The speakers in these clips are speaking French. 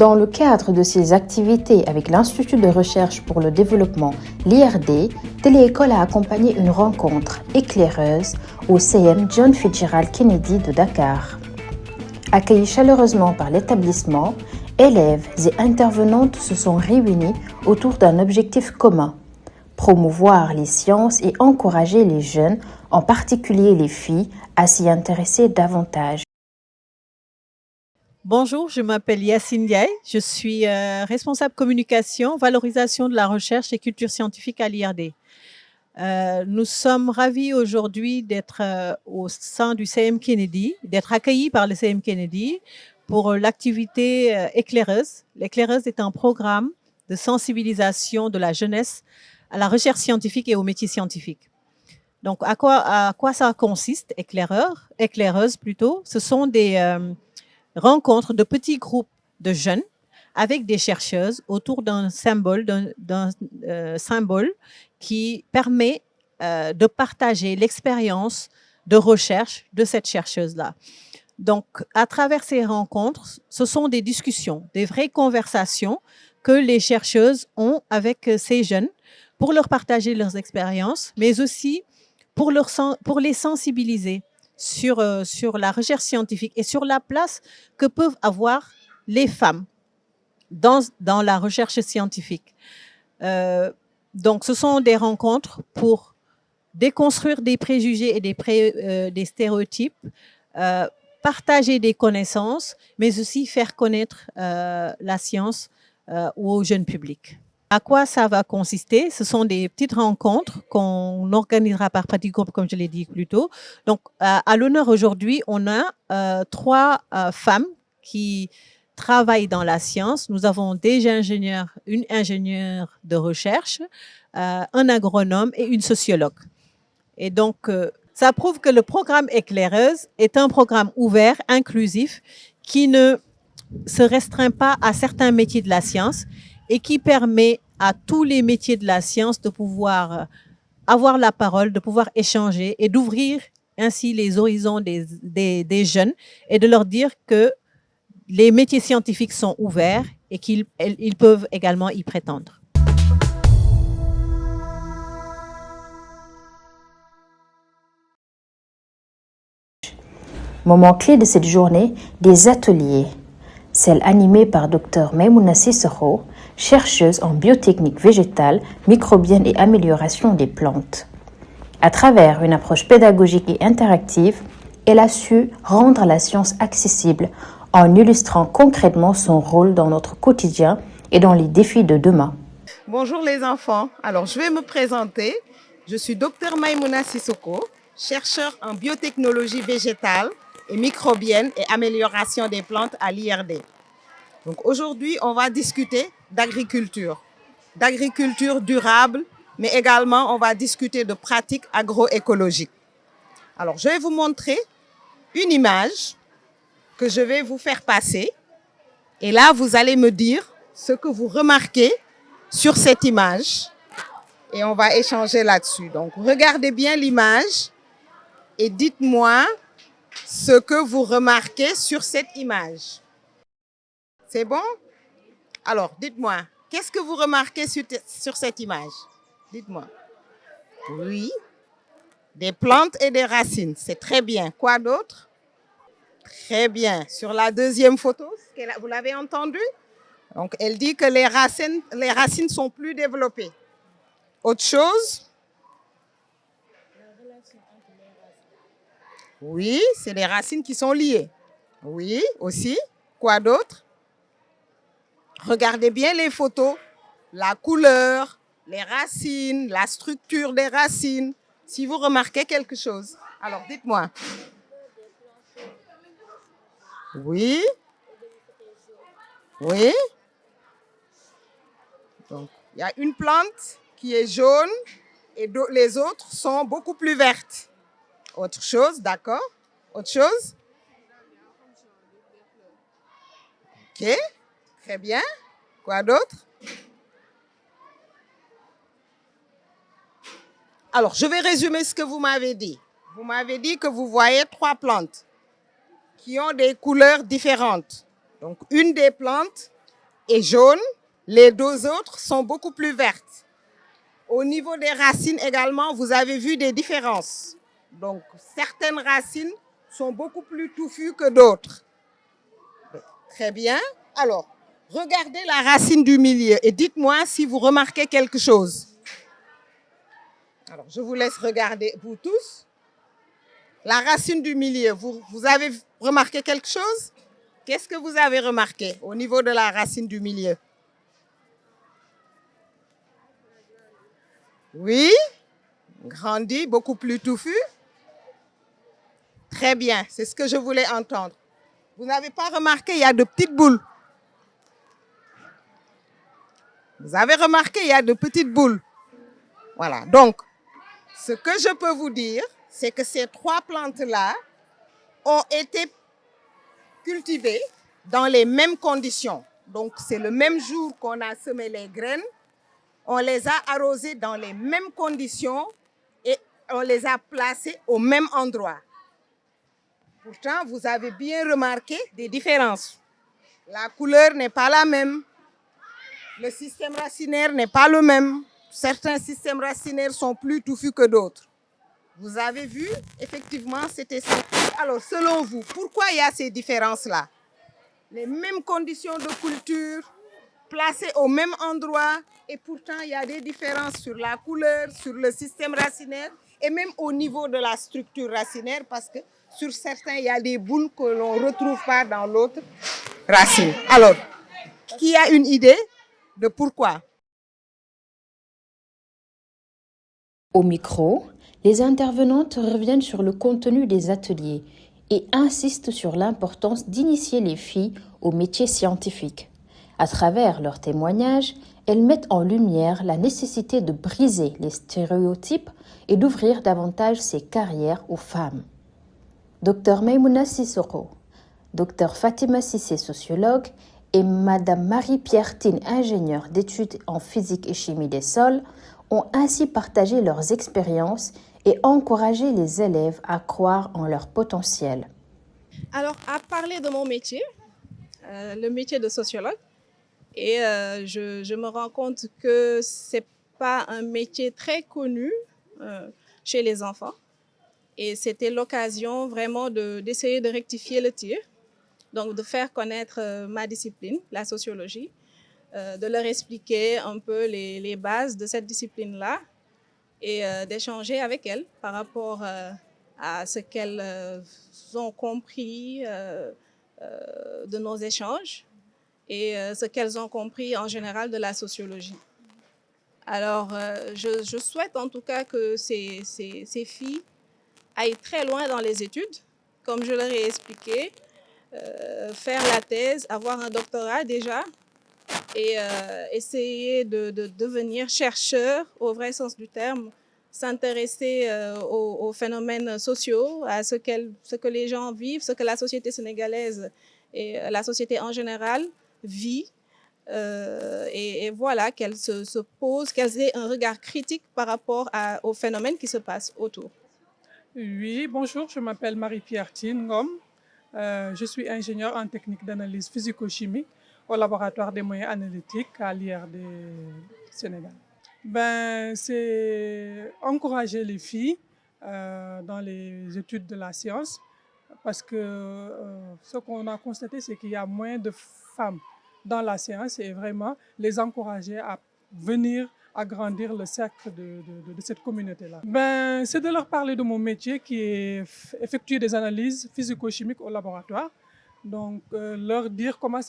Dans le cadre de ses activités avec l'Institut de recherche pour le développement, l'IRD, Téléécole a accompagné une rencontre éclaireuse au CM John Fitzgerald Kennedy de Dakar. Accueillis chaleureusement par l'établissement, élèves et intervenantes se sont réunis autour d'un objectif commun: promouvoir les sciences et encourager les jeunes, en particulier les filles, à s'y intéresser davantage. Bonjour, je m'appelle Yacine Diaye, je suis responsable communication, valorisation de la recherche et culture scientifique à l'IRD. Nous sommes ravis aujourd'hui d'être au sein du CM Kennedy, d'être accueillis par le CM Kennedy pour l'activité Éclaireuse. L'Éclaireuse est un programme de sensibilisation de la jeunesse à la recherche scientifique et aux métiers scientifiques. Donc, à quoi ça consiste, éclaireuse plutôt? Ce sont des rencontres de petits groupes de jeunes avec des chercheuses autour d'un symbole, symbole qui permet de partager l'expérience de recherche de cette chercheuse-là. Donc, à travers ces rencontres, ce sont des discussions, des vraies conversations que les chercheuses ont avec ces jeunes pour leur partager leurs expériences, mais aussi pour les sensibiliser sur la recherche scientifique et sur la place que peuvent avoir les femmes dans la recherche scientifique. Donc, ce sont des rencontres pour déconstruire des préjugés et des stéréotypes, partager des connaissances, mais aussi faire connaître la science au jeune public. À quoi ça va consister? Ce sont des petites rencontres qu'on organisera par petits groupes, comme je l'ai dit plus tôt. Donc, à l'honneur aujourd'hui, on a 3 femmes qui travaillent dans la science. Nous avons des ingénieurs, une ingénieure de recherche, un agronome et une sociologue. Et donc, ça prouve que le programme Éclaireuse est un programme ouvert, inclusif, qui ne se restreint pas à certains métiers de la science et qui permet à tous les métiers de la science de pouvoir avoir la parole, de pouvoir échanger et d'ouvrir ainsi les horizons des jeunes et de leur dire que les métiers scientifiques sont ouverts et qu'ils peuvent également y prétendre. Moment clé de cette journée, des ateliers. Celle animée par Dr Maimouna Sissoko, chercheuse en biotechnique végétale, microbienne et amélioration des plantes. À travers une approche pédagogique et interactive, elle a su rendre la science accessible en illustrant concrètement son rôle dans notre quotidien et dans les défis de demain. Bonjour les enfants, alors je vais me présenter. Je suis Dr Maimouna Sissoko, chercheur en biotechnologie végétale et microbienne et amélioration des plantes à l'IRD. Donc aujourd'hui, on va discuter d'agriculture durable, mais également on va discuter de pratiques agroécologiques. Alors je vais vous montrer une image que je vais vous faire passer et là vous allez me dire ce que vous remarquez sur cette image et on va échanger là-dessus. Donc regardez bien l'image et dites-moi ce que vous remarquez sur cette image. C'est bon? Alors, dites-moi, qu'est-ce que vous remarquez sur cette image? Dites-moi. Oui, des plantes et des racines, c'est très bien. Quoi d'autre? Très bien. Sur la deuxième photo, vous l'avez entendu? Donc, elle dit que les racines sont plus développées. Autre chose? Oui, c'est les racines qui sont liées. Oui, aussi. Quoi d'autre? Regardez bien les photos, la couleur, les racines, la structure des racines. Si vous remarquez quelque chose, alors dites-moi. Oui. Oui. Donc, il y a une plante qui est jaune et les autres sont beaucoup plus vertes. Autre chose, d'accord? Autre chose? Ok, très bien. Quoi d'autre? Alors, je vais résumer ce que vous m'avez dit. Vous m'avez dit que vous voyez 3 plantes qui ont des couleurs différentes. Donc, une des plantes est jaune, les deux autres sont beaucoup plus vertes. Au niveau des racines également, vous avez vu des différences. Donc, certaines racines sont beaucoup plus touffues que d'autres. Très bien. Alors, regardez la racine du milieu et dites-moi si vous remarquez quelque chose. Alors, je vous laisse regarder, vous tous. La racine du milieu, vous avez remarqué quelque chose? Qu'est-ce que vous avez remarqué au niveau de la racine du milieu? Oui, grandi, beaucoup plus touffu. Très bien, c'est ce que je voulais entendre. Vous n'avez pas remarqué, il y a de petites boules. Vous avez remarqué, il y a de petites boules. Voilà, donc, ce que je peux vous dire, c'est que ces trois plantes-là ont été cultivées dans les mêmes conditions. Donc, c'est le même jour qu'on a semé les graines, on les a arrosées dans les mêmes conditions et on les a placées au même endroit. Pourtant, vous avez bien remarqué des différences. La couleur n'est pas la même. Le système racinaire n'est pas le même. Certains systèmes racinaires sont plus touffus que d'autres. Vous avez vu, effectivement, c'était ça. Alors, selon vous, pourquoi il y a ces différences-là? Les mêmes conditions de culture, placées au même endroit, et pourtant, il y a des différences sur la couleur, sur le système racinaire, et même au niveau de la structure racinaire, parce que sur certains, il y a des boules que l'on ne retrouve pas dans l'autre racine. Alors, qui a une idée de pourquoi? Au micro, les intervenantes reviennent sur le contenu des ateliers et insistent sur l'importance d'initier les filles au métier scientifique. À travers leurs témoignages, elles mettent en lumière la nécessité de briser les stéréotypes et d'ouvrir davantage ces carrières aux femmes. Dr Maïmouna Sissoko, Dr Fatima Sissé, sociologue, et Madame Marie-Pierre Tine, ingénieure d'études en physique et chimie des sols, ont ainsi partagé leurs expériences et encouragé les élèves à croire en leur potentiel. Alors, à parler de mon métier, le métier de sociologue, et je me rends compte que ce n'est pas un métier très connu chez les enfants. Et c'était l'occasion vraiment d'essayer de rectifier le tir, donc de faire connaître ma discipline, la sociologie, de leur expliquer un peu les bases de cette discipline-là et d'échanger avec elles par rapport à ce qu'elles ont compris de nos échanges et ce qu'elles ont compris en général de la sociologie. Alors, je souhaite en tout cas que ces filles aillent très loin dans les études, comme je leur ai expliqué, faire la thèse, avoir un doctorat déjà, et essayer de devenir chercheur au vrai sens du terme, s'intéresser aux phénomènes sociaux, à ce que les gens vivent, ce que la société sénégalaise et la société en général vit. Et voilà, qu'elles se posent, qu'elles aient un regard critique par rapport aux phénomènes qui se passent autour. Oui, bonjour, je m'appelle Marie-Pierre Tine Ngom. Je suis ingénieure en technique d'analyse physico-chimique au laboratoire des moyens analytiques à l'IRD Sénégal. C'est encourager les filles dans les études de la science parce que ce qu'on a constaté, c'est qu'il y a moins de femmes dans la science et vraiment les encourager à venir agrandir le cercle de cette communauté-là. C'est de leur parler de mon métier qui est effectuer des analyses physico-chimiques au laboratoire. Donc, leur dire comment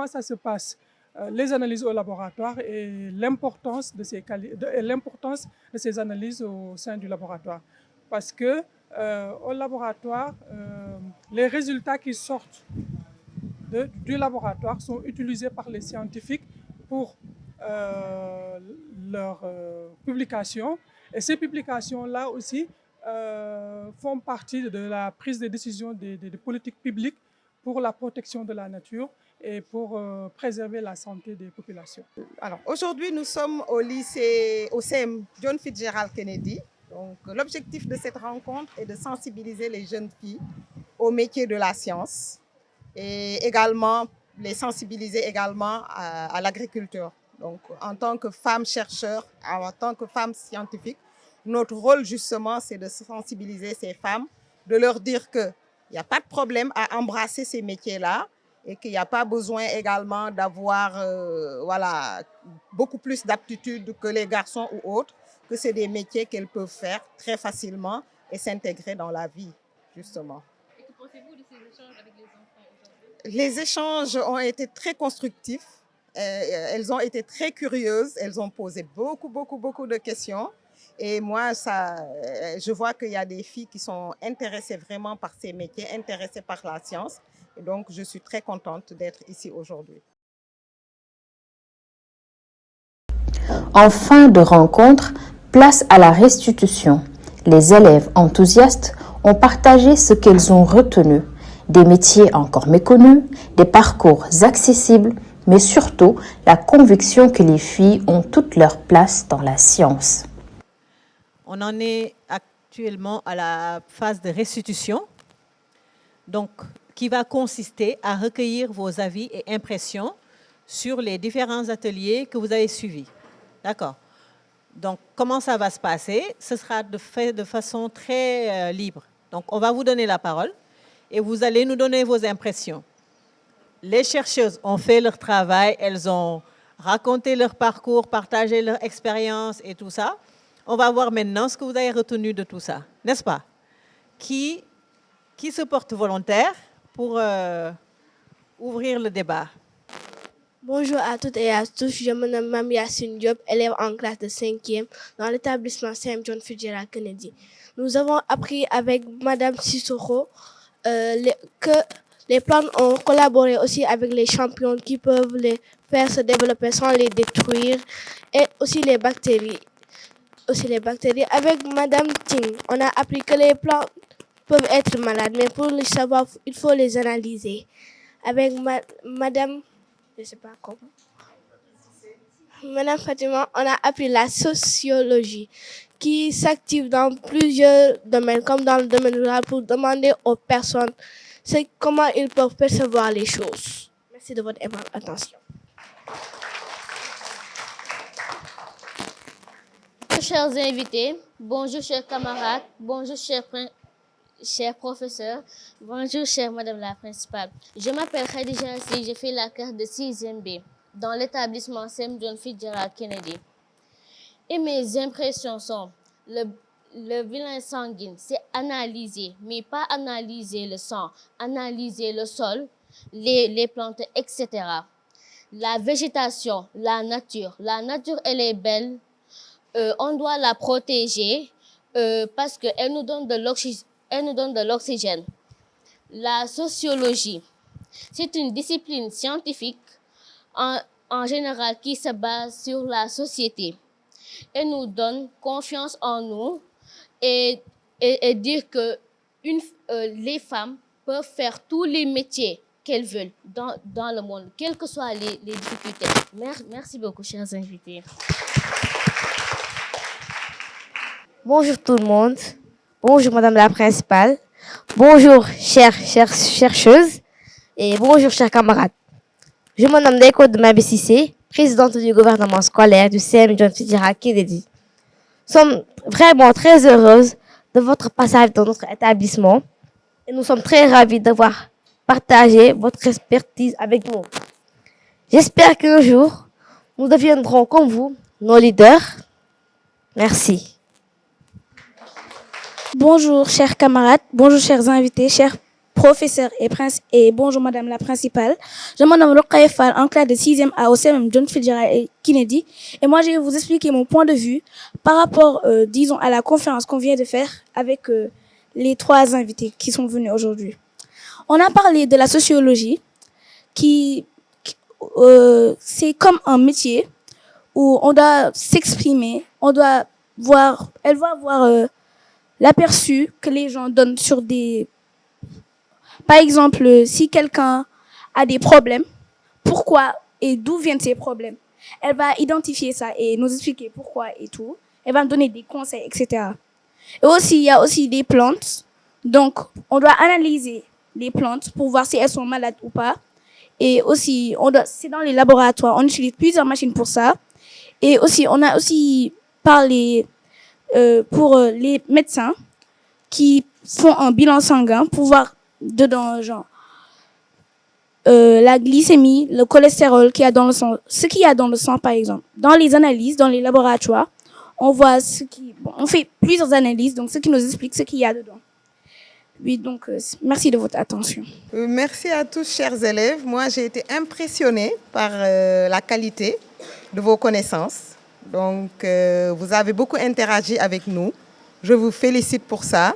ça se passe, les analyses au laboratoire et l'importance de ces analyses au sein du laboratoire. Parce que au laboratoire, les résultats qui sortent du laboratoire sont utilisés par les scientifiques pour leurs publications. Et ces publications-là aussi font partie de la prise de décision des politiques publiques pour la protection de la nature et pour préserver la santé des populations. Alors, aujourd'hui, nous sommes au CEM John Fitzgerald Kennedy. Donc, l'objectif de cette rencontre est de sensibiliser les jeunes filles au métier de la science et également les sensibiliser également à l'agriculture. Donc, en tant que femme chercheur, en tant que femme scientifique, notre rôle, justement, c'est de sensibiliser ces femmes, de leur dire qu'il n'y a pas de problème à embrasser ces métiers-là et qu'il n'y a pas besoin également d'avoir voilà, beaucoup plus d'aptitudes que les garçons ou autres, que c'est des métiers qu'elles peuvent faire très facilement et s'intégrer dans la vie, justement. Et que pensez-vous de ces échanges avec les enfants aujourd'hui? Les échanges ont été très constructifs. Elles ont été très curieuses. Elles ont posé beaucoup de questions. Et moi, je vois qu'il y a des filles qui sont intéressées vraiment par ces métiers, intéressées par la science. Et donc, je suis très contente d'être ici aujourd'hui. En fin de rencontre, place à la restitution. Les élèves enthousiastes ont partagé ce qu'elles ont retenu. Des métiers encore méconnus, des parcours accessibles, mais surtout la conviction que les filles ont toute leur place dans la science. On en est actuellement à la phase de restitution, donc qui va consister à recueillir vos avis et impressions sur les différents ateliers que vous avez suivis. D'accord. Donc, comment ça va se passer? Ce sera fait de façon très libre. Donc, on va vous donner la parole et vous allez nous donner vos impressions. Les chercheuses ont fait leur travail, elles ont raconté leur parcours, partagé leur expérience et tout ça. On va voir maintenant ce que vous avez retenu de tout ça, n'est-ce pas? Qui se porte volontaire pour ouvrir le débat? Bonjour à toutes et à tous, je me nomme Mame Yacine Diop, élève en classe de 5e dans l'établissement Sam John Fitzgerald Kennedy. Nous avons appris avec Madame Sissoko que les plantes ont collaboré aussi avec les champignons qui peuvent les faire se développer sans les détruire et aussi les bactéries. Avec Madame Ting, on a appris que les plantes peuvent être malades, mais pour le savoir, il faut les analyser. Avec Madame... Je ne sais pas comment. Madame Fatima, on a appris la sociologie qui s'active dans plusieurs domaines, comme dans le domaine rural, pour demander aux personnes comment ils peuvent percevoir les choses. Merci de votre attention. Bonjour chers invités, bonjour chers camarades, bonjour chers professeurs, bonjour chère Madame la principale. Je m'appelle Khadija Assi, je fais la classe de 6e B dans l'établissement Sam John Fitzgerald Kennedy. Et mes impressions sont, le bilan sanguin, c'est analyser, mais pas analyser le sang, analyser le sol, les plantes, etc. La végétation, la nature, elle est belle, on doit la protéger parce qu'elle nous donne de l'oxygène. Elle nous donne de l'oxygène. La sociologie, c'est une discipline scientifique en général qui se base sur la société. Elle nous donne confiance en nous et dire que les femmes peuvent faire tous les métiers qu'elles veulent dans le monde, quelles que soient les difficultés. Merci beaucoup, chers invités. Bonjour tout le monde. Bonjour Madame la principale, bonjour chères chercheuses et bonjour chers camarades. Je me nomme Deiko de Mabé-Cissé, présidente du gouvernement scolaire du CM John Fitzgerald Kennedy. Nous sommes vraiment très heureuses de votre passage dans notre établissement et nous sommes très ravis d'avoir partagé votre expertise avec nous. J'espère qu'un jour, nous deviendrons comme vous, nos leaders. Merci. Bonjour chers camarades, bonjour chers invités, chers professeurs et bonjour Madame la principale. Je me nomme Rokhaya Fall, en classe de 6e A au CM John Fitzgerald Kennedy. Et moi, je vais vous expliquer mon point de vue par rapport, disons, à la conférence qu'on vient de faire avec les 3 invités qui sont venus aujourd'hui. On a parlé de la sociologie c'est comme un métier où on doit s'exprimer, elle va voir l'aperçu que les gens donnent sur des... Par exemple, si quelqu'un a des problèmes, pourquoi et d'où viennent ces problèmes? Elle va identifier ça et nous expliquer pourquoi et tout. Elle va nous donner des conseils, etc. Et aussi, il y a aussi des plantes. Donc, on doit analyser les plantes pour voir si elles sont malades ou pas. Et aussi, c'est dans les laboratoires, on utilise plusieurs machines pour ça. Et aussi, on a aussi parlé pour les médecins qui font un bilan sanguin pour voir dedans, genre, la glycémie, le cholestérol qu'il y a dans le sang, ce qu'il y a dans le sang, par exemple. Dans les analyses, dans les laboratoires, on voit on fait plusieurs analyses, donc ce qui nous explique ce qu'il y a dedans. Oui, donc, merci de votre attention. Merci à tous, chers élèves. Moi, j'ai été impressionnée par la qualité de vos connaissances. Donc, vous avez beaucoup interagi avec nous. Je vous félicite pour ça.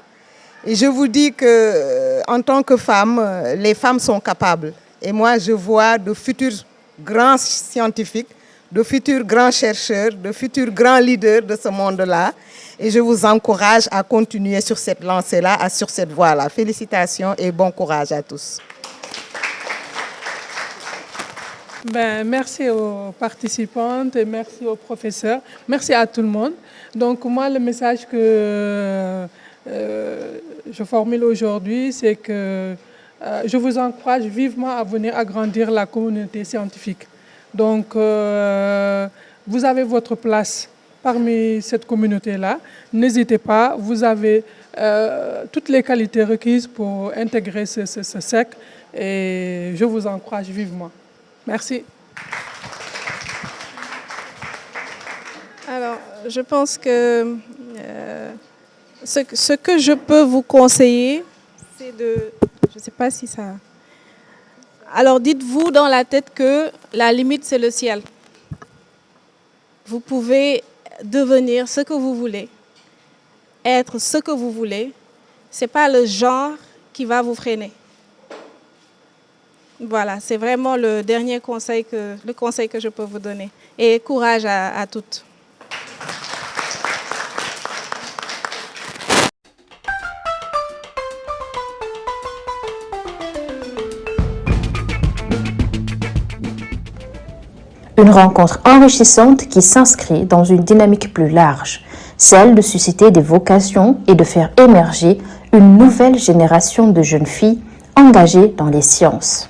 Et je vous dis que, en tant que femme, les femmes sont capables. Et moi, je vois de futurs grands scientifiques, de futurs grands chercheurs, de futurs grands leaders de ce monde-là. Et je vous encourage à continuer sur cette lancée-là, sur cette voie-là. Félicitations et bon courage à tous. Merci aux participantes et merci aux professeurs. Merci à tout le monde. Donc moi, le message que je formule aujourd'hui, c'est que je vous encourage vivement à venir agrandir la communauté scientifique. Donc, vous avez votre place parmi cette communauté-là. N'hésitez pas, vous avez toutes les qualités requises pour intégrer ce cercle et je vous encourage vivement. Merci. Alors, je pense que ce que je peux vous conseiller, c'est de... Je ne sais pas si ça... Alors, dites-vous dans la tête que la limite, c'est le ciel. Vous pouvez devenir ce que vous voulez, être ce que vous voulez. Ce n'est pas le genre qui va vous freiner. Voilà, c'est vraiment le dernier conseil que je peux vous donner. Et courage à toutes. Une rencontre enrichissante qui s'inscrit dans une dynamique plus large, celle de susciter des vocations et de faire émerger une nouvelle génération de jeunes filles engagées dans les sciences.